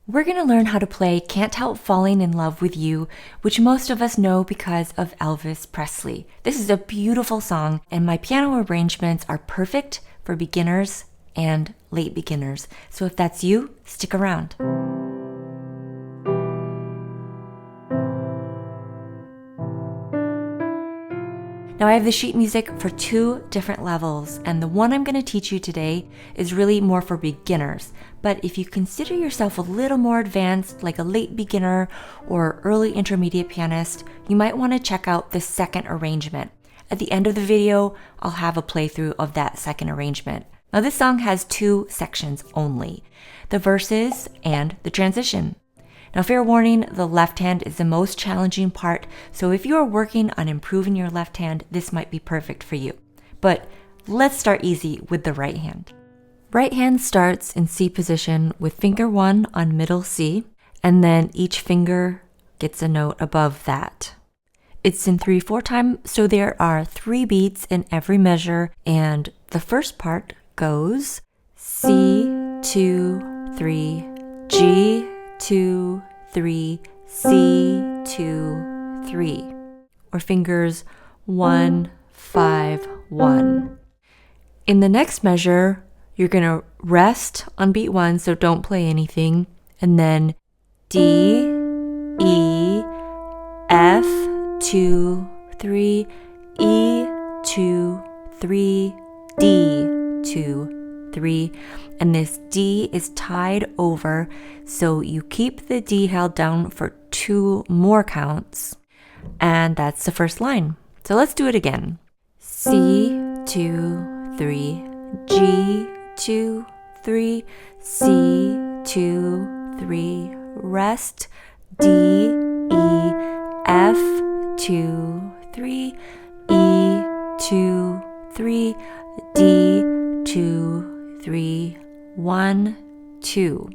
We're going to learn how to play Can't Help Falling in Love with You, which most of us know because of Elvis Presley. This is a beautiful song, and my piano arrangements are perfect for beginners and late beginners. So if that's you, stick around. Now I have the sheet music for 2 different levels, and the one I'm going to teach you today is really more for beginners. But if you consider yourself a little more advanced, like a late beginner or early intermediate pianist, you might want to check out the second arrangement. At the end of the video, I'll have a playthrough of that second arrangement. Now this song has 2 sections only, the verses and the transition. Now, fair warning, the left hand is the most challenging part, so if you are working on improving your left hand, this might be perfect for you. But let's start easy with the right hand. Right hand starts in C position with finger 1 on middle C, and then each finger gets a note above that. It's in 3/4 time, so there are 3 beats in every measure, and the first part goes C, 2, 3, G, 2, 3, C, 2, 3, or fingers 1, 5, 1. In the next measure, you're going to rest on beat 1, so don't play anything, and then D, E, F, 2, 3, E, 2, 3, D, 2, 3, and this D is tied over, so you keep the D held down for 2 more counts, and that's the first line. So let's do it again. C, 2, 3, G, 2, 3, C, 2, 3, rest, D, E, F, 2, 3, E, 2, 3, D, 2, 3, 1, 2.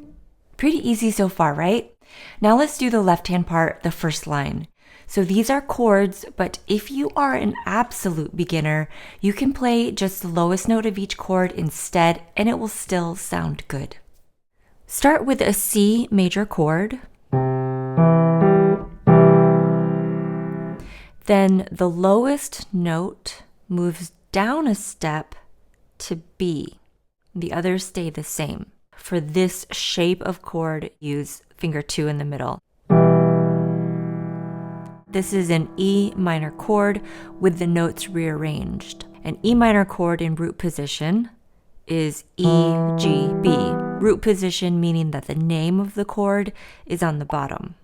Pretty easy so far, right? Now let's do the left hand part, the first line. So these are chords, but if you are an absolute beginner, you can play just the lowest note of each chord instead, and it will still sound good. Start with a C major chord. Then the lowest note moves down a step to B. The others stay the same. For this shape of chord, use finger 2 in the middle. This is an E minor chord with the notes rearranged. An E minor chord in root position is E, G, B. Root position meaning that the name of the chord is on the bottom.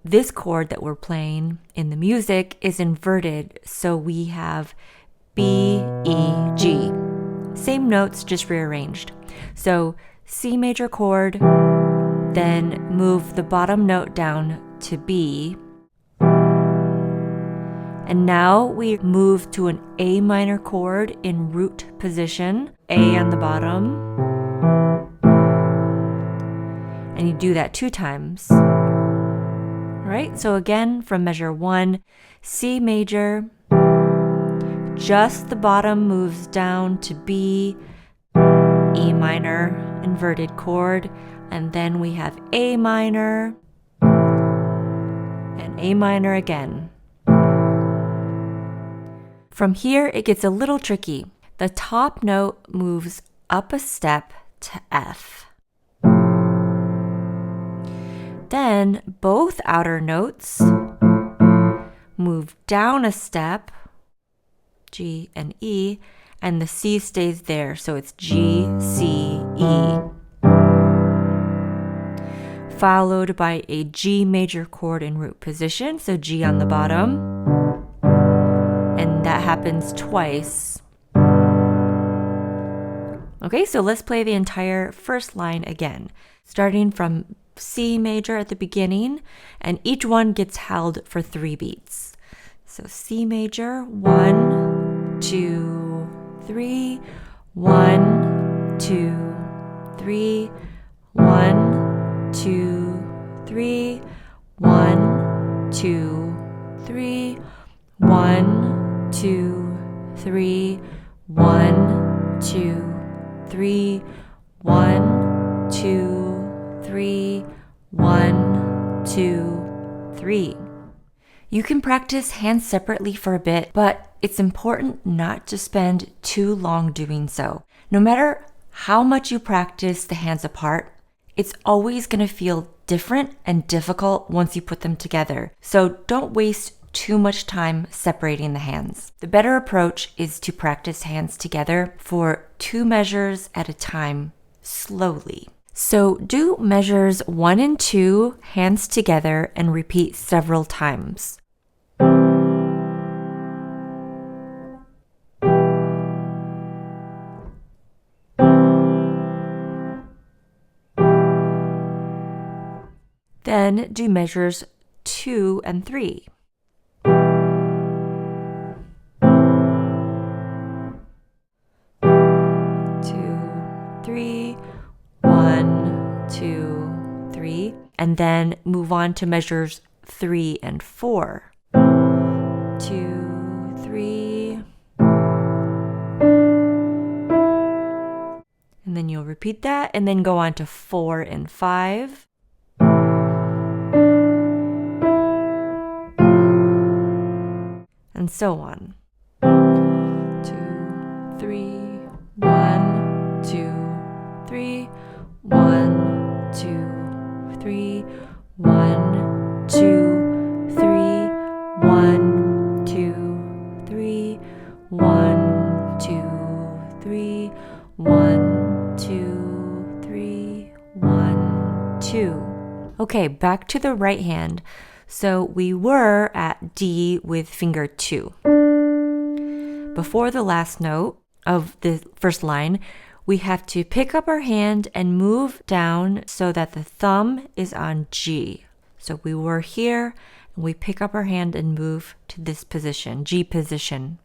This chord that we're playing in the music is inverted, so we have B, E, G. Same notes, just rearranged. So C major chord, then move the bottom note down to B. And now we move to an A minor chord in root position, A on the bottom. And you do that 2 times. All right, so again, from measure 1, C major, just the bottom moves down to B, E minor, inverted chord, and then we have A minor, and A minor again. From here, it gets a little tricky. The top note moves up a step to F. Then both outer notes move down a step, G and E, and the C stays there, so it's G, C, E. Followed by a G major chord in root position, so G on the bottom, and that happens twice. Okay, so let's play the entire first line again, starting from C major at the beginning, and each one gets held for 3 beats. So C major, 1, 2, 3, 1, 2, 3, 1, 2, 3, 1, 2, 3, 1, 2, 3, 1, 2, 3, 1, 2, 3, 3, 1, 2, 3. You can practice hands separately for a bit, but it's important not to spend too long doing so. No matter how much you practice the hands apart, it's always going to feel different and difficult once you put them together. So don't waste too much time separating the hands. The better approach is to practice hands together for 2 measures at a time, slowly. So do measures 1 and 2 hands together and repeat several times. Then do measures 2 and 3. And then move on to measures 3 and 4. 2, 3. And then you'll repeat that and then go on to 4 and 5. And so on. 2, 3, 1, 2, 3, 1, 2, 3, 1, 2, 3, 1, 2, 3, 1, 2, 3, 1, 2, 3, 1, 2. Okay, back to the right hand. So we were at D with finger 2. Before the last note of the first line, we have to pick up our hand and move down so that the thumb is on G. So we were here, and we pick up our hand and move to this position, G position.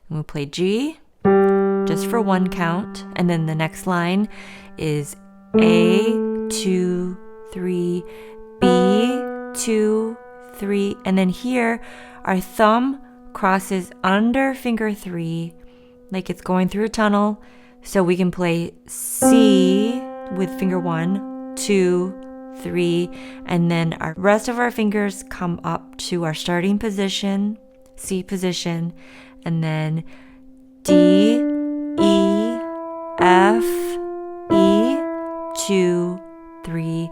And we play G just for 1 count, and then the next line is A, 2, 3, B, 2, 3, and then here our thumb crosses under finger 3 like it's going through a tunnel. So we can play C with finger 1, 2, 3, and then our rest of our fingers come up to our starting position, C position, and then D, E, F, E, 2, 3,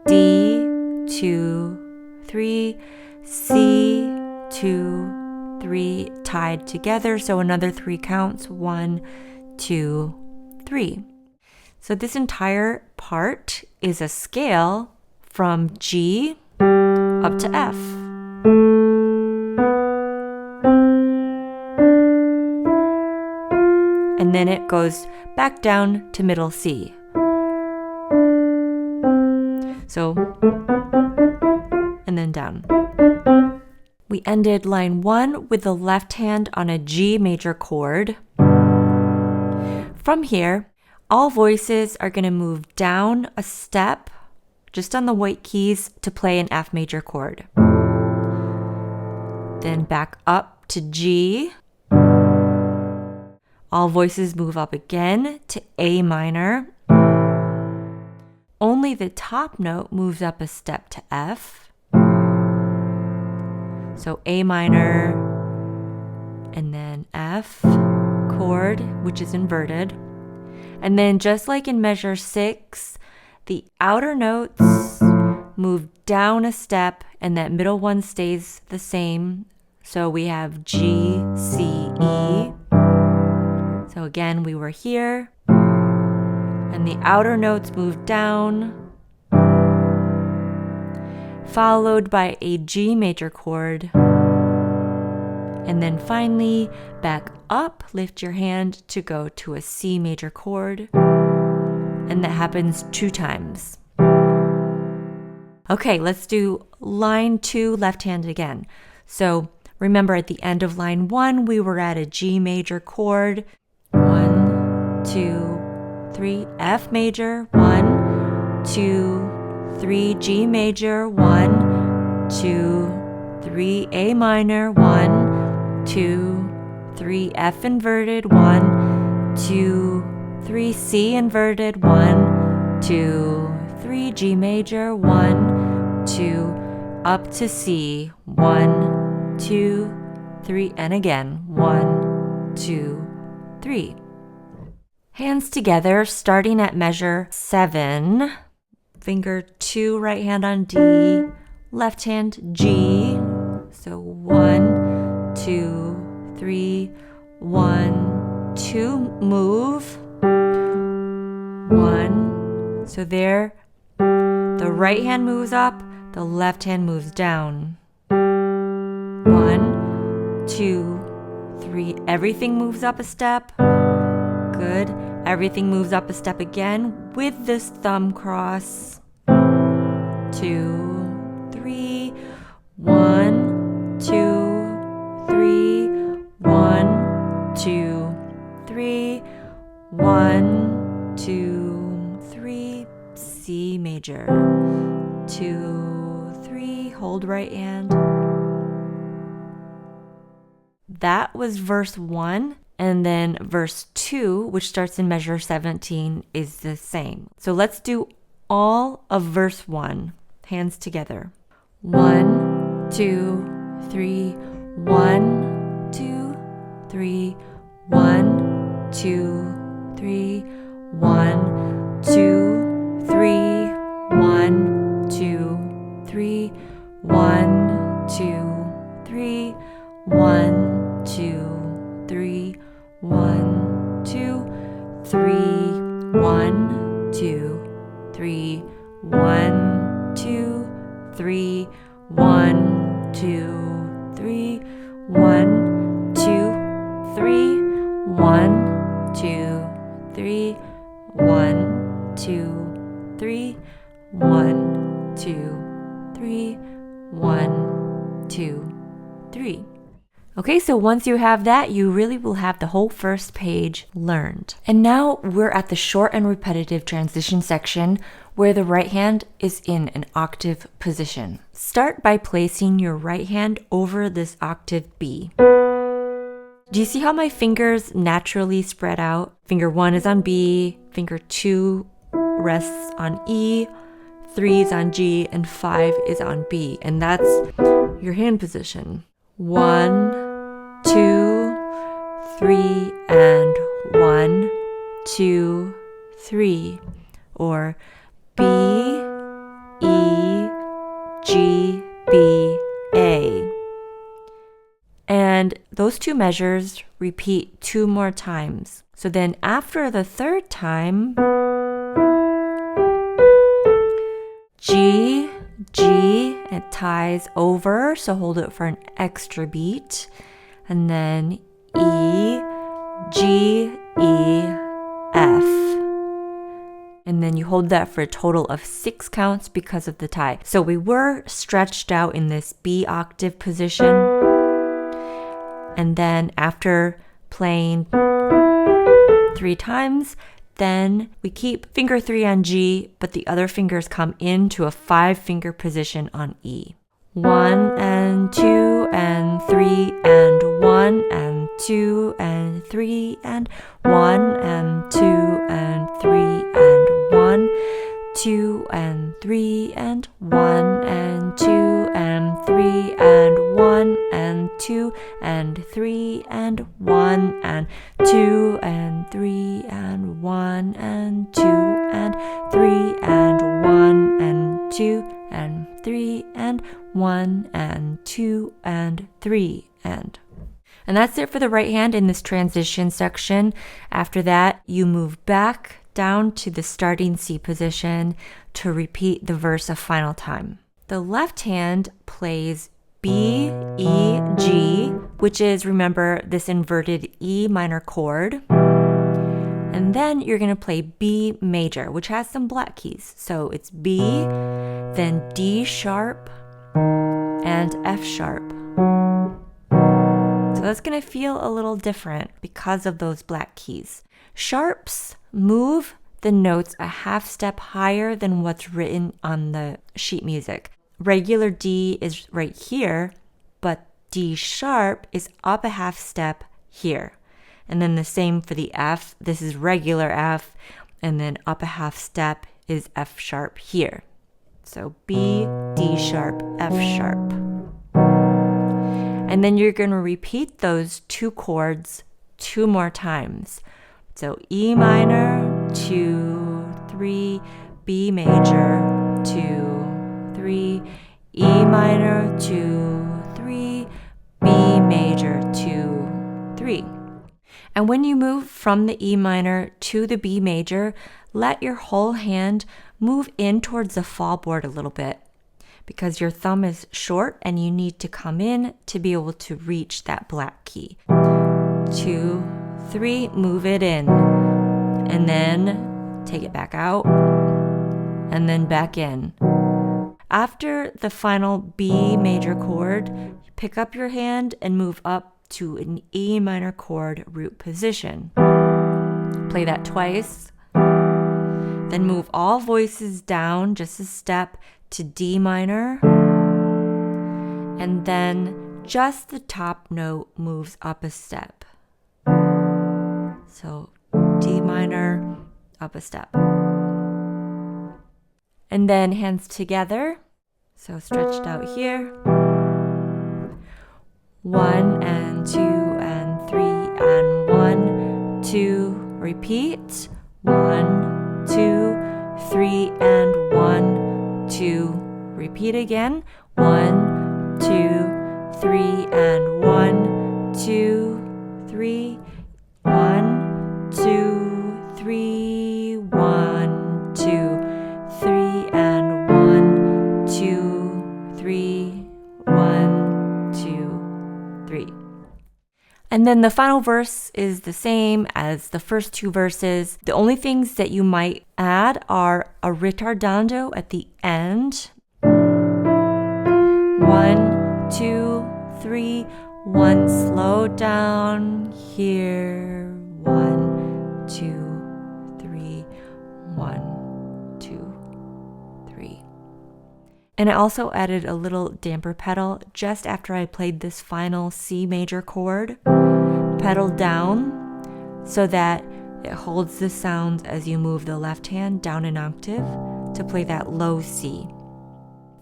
D, 2, 3, C, 2, 3, tied together. So another 3 counts, 1, 2, 3. So this entire part is a scale from G up to F. And then it goes back down to middle C. So, and then down. We ended line 1 with the left hand on a G major chord. From here, all voices are going to move down a step, just on the white keys, to play an F major chord. Then back up to G. All voices move up again to A minor. Only the top note moves up a step to F. So A minor, and then F chord, which is inverted. And then just like in measure 6, the outer notes move down a step and that middle one stays the same. So we have G, C, E. So again, we were here. And the outer notes move down, followed by a G major chord. And then finally, back up, lift your hand to go to a C major chord. And that happens 2 times. Okay, let's do line 2, left hand again. So remember at the end of line 1, we were at a G major chord. 1, 2, 3, F major, 1, 2, 3, G major, 1, 2, 3, A minor, 1, 2, 3, F inverted, 1, 2, 3, C inverted, 1, 2, 3, 3, G major, 1, 2, up to C, 1, 2, 3, and again, 1, 2, 3. Hands together, starting at measure 7. Finger 2, right hand on D, left hand G. So 1, 2, 3, 1, 2, move. 1. So there, the right hand moves up, the left hand moves down. 1, 2, 3. Everything moves up a step. Good. Everything moves up a step again with this thumb cross. 2, 3. 1, 2, 3. 1, 2, 3. 1, 2, 3. C major. 2, 3. Hold right hand. That was verse 1. And then verse 2, which starts in measure 17, is the same. So let's do all of verse 1. Hands together. 1, 2, 3. 1, 2, 3. 1, 2, 3. 1, 2, 3. 1, 2, 3. 1, 2, 3. 1, 2, 3. 1, 2, 3. 1, 2, 3. 1, 2, 3. 1, 2, 3. 1, 2, 3. 1, 2, 3. 1, 2, 3. 1, 2, 3. 1, 2, 3. Okay, so once you have that, you really will have the whole first page learned. And now we're at the short and repetitive transition section where the right hand is in an octave position. Start by placing your right hand over this octave B. Do you see how my fingers naturally spread out? Finger 1 is on B, finger 2 rests on E, 3 is on G, and 5 is on B. And that's your hand position. 1, 2, 3, and 1, 2, 3. Or B, E, G, B, A. And those two measures repeat 2 more times. So then after the third time, G, G, it ties over, so hold it for an extra beat. And then E, G, E, F. And then you hold that for a total of 6 counts because of the tie. So we were stretched out in this B octave position. And then after playing 3 times, then we keep finger 3 on G, but the other fingers come into a 5-finger position on E. 1 and 2 and 3 and 1 and 2 and 3 and 1 and 2 and 3 and 1, 2 and 3 and 1 and 2 and 3 and 1 and 2 and 3 and 1 and 2 and 3 and 1 and 2 and 3 and 1 and 2 and 3 and 1 and 2 and 3 and. And that's it for the right hand in this transition section. After that, you move back down to the starting C position to repeat the verse a final time. The left hand plays B, E, G, which is, remember, this inverted E minor chord. And then you're going to play B major, which has some black keys. So it's B, then D sharp, and F sharp. So that's going to feel a little different because of those black keys. Sharps move the notes a half step higher than what's written on the sheet music. Regular D is right here, but D sharp is up a half step here. And then the same for the F. This is regular F, and then up a half step is F sharp here. So B, D sharp, F sharp. And then you're going to repeat those 2 chords 2 more times. So E minor, 2, 3, B major, 2, 3, E minor, 2, 3, B major, 2, 3. And when you move from the E minor to the B major, let your whole hand move in towards the fall board a little bit because your thumb is short and you need to come in to be able to reach that black key. 2, 3, move it in, and then take it back out, and then back in. After the final B major chord, pick up your hand and move up to an E minor chord root position. Play that twice. Then move all voices down just a step to D minor. And then just the top note moves up a step. So D minor, up a step. And then hands together. So stretched out here. 1 and 2 and 3 and 1, 2, repeat. 1, 2, 3 and 1, 2, repeat again. 1, 2, 3 and 1, 2, 3, 1, 2, 3, 1, 2, 3 and 1, 2, 3, 1, 2, 3. And then the final verse is the same as the first 2 verses. The only things that you might add are a ritardando at the end. 1, 2, 3, 1 slow down here. 1, 2, 3, 1, 2, 3. And I also added a little damper pedal just after I played this final C major chord. Pedal down so that it holds the sound as you move the left hand down an octave to play that low C.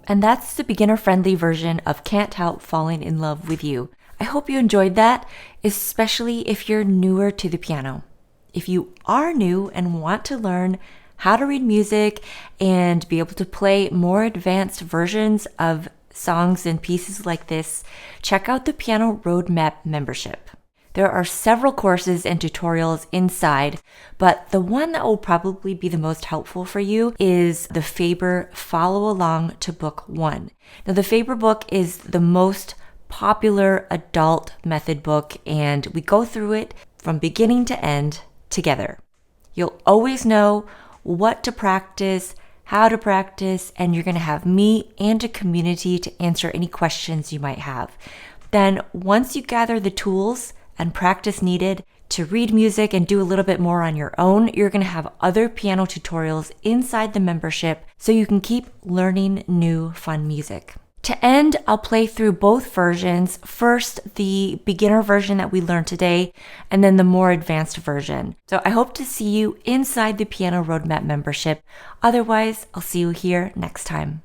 And that's the beginner-friendly version of Can't Help Falling in Love with You. I hope you enjoyed that, especially if you're newer to the piano. If you are new and want to learn how to read music and be able to play more advanced versions of songs and pieces like this, check out the Piano Roadmap membership. There are several courses and tutorials inside, but the one that will probably be the most helpful for you is the Faber Follow Along to Book 1. Now, the Faber book is the most popular adult method book, and we go through it from beginning to end together. You'll always know what to practice, how to practice, and you're going to have me and a community to answer any questions you might have. Then once you gather the tools and practice needed to read music and do a little bit more on your own, you're going to have other piano tutorials inside the membership so you can keep learning new fun music. To end, I'll play through both versions. First, the beginner version that we learned today, and then the more advanced version. So I hope to see you inside the Piano Roadmap membership. Otherwise, I'll see you here next time.